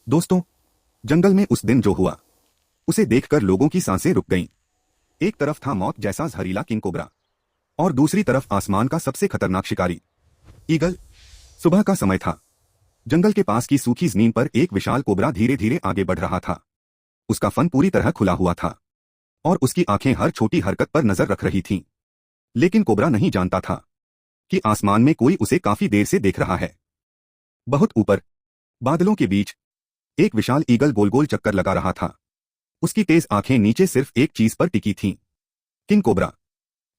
दोस्तों, जंगल में उस दिन जो हुआ उसे देखकर लोगों की सांसें रुक गईं। एक तरफ था मौत जैसा जहरीला किंग कोबरा और दूसरी तरफ आसमान का सबसे खतरनाक शिकारी ईगल। सुबह का समय था। जंगल के पास की सूखी जमीन पर एक विशाल कोबरा धीरे धीरे आगे बढ़ रहा था। उसका फन पूरी तरह खुला हुआ था और उसकी आंखें हर छोटी हरकत पर नजर रख रही थीं। लेकिन कोबरा नहीं जानता था कि आसमान में कोई उसे काफी देर से देख रहा है। बहुत ऊपर बादलों के बीच एक विशाल ईगल गोल गोल चक्कर लगा रहा था। उसकी तेज आंखें नीचे सिर्फ एक चीज पर टिकी थीं, किंग कोबरा।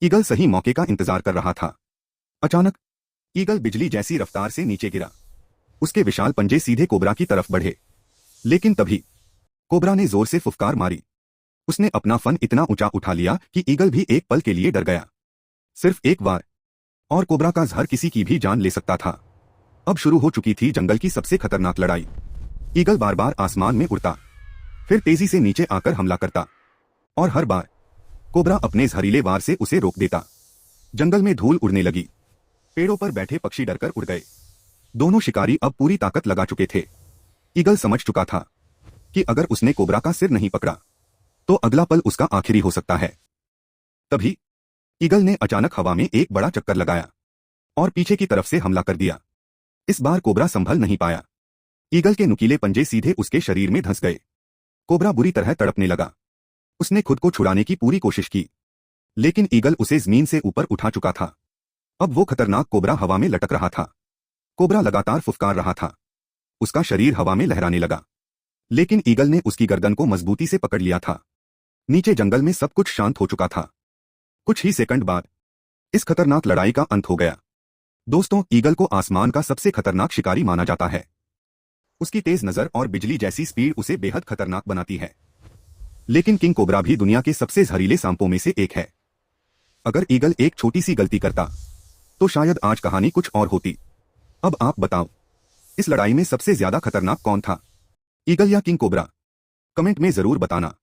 ईगल सही मौके का इंतजार कर रहा था। अचानक ईगल बिजली जैसी रफ्तार से नीचे गिरा। उसके विशाल पंजे सीधे कोबरा की तरफ बढ़े। लेकिन तभी कोबरा ने जोर से फुफकार मारी। उसने अपना फन इतना ऊंचा उठा लिया कि ईगल भी एक पल के लिए डर गया। सिर्फ एक बार और कोबरा का जहर किसी की भी जान ले सकता था। अब शुरू हो चुकी थी जंगल की सबसे खतरनाक लड़ाई। ईगल बार बार आसमान में उड़ता, फिर तेजी से नीचे आकर हमला करता और हर बार कोबरा अपने जहरीले वार से उसे रोक देता। जंगल में धूल उड़ने लगी। पेड़ों पर बैठे पक्षी डरकर उड़ गए। दोनों शिकारी अब पूरी ताकत लगा चुके थे। ईगल समझ चुका था कि अगर उसने कोबरा का सिर नहीं पकड़ा तो अगला पल उसका आखिरी हो सकता है। तभी ईगल ने अचानक हवा में एक बड़ा चक्कर लगाया और पीछे की तरफ से हमला कर दिया। इस बार कोबरा संभल नहीं पाया। ईगल के नुकीले पंजे सीधे उसके शरीर में धंस गए। कोबरा बुरी तरह तड़पने लगा। उसने खुद को छुड़ाने की पूरी कोशिश की, लेकिन ईगल उसे जमीन से ऊपर उठा चुका था। अब वो खतरनाक कोबरा हवा में लटक रहा था। कोबरा लगातार फुफकार रहा था। उसका शरीर हवा में लहराने लगा, लेकिन ईगल ने उसकी गर्दन को मजबूती से पकड़ लिया था। नीचे जंगल में सब कुछ शांत हो चुका था। कुछ ही सेकंड बाद इस खतरनाक लड़ाई का अंत हो गया। दोस्तों, ईगल को आसमान का सबसे खतरनाक शिकारी माना जाता है। उसकी तेज नजर और बिजली जैसी स्पीड उसे बेहद खतरनाक बनाती है। लेकिन किंग कोबरा भी दुनिया के सबसे जहरीले सांपों में से एक है। अगर ईगल एक छोटी सी गलती करता तो शायद आज कहानी कुछ और होती। अब आप बताओ, इस लड़ाई में सबसे ज्यादा खतरनाक कौन था, ईगल या किंग कोबरा? कमेंट में जरूर बताना।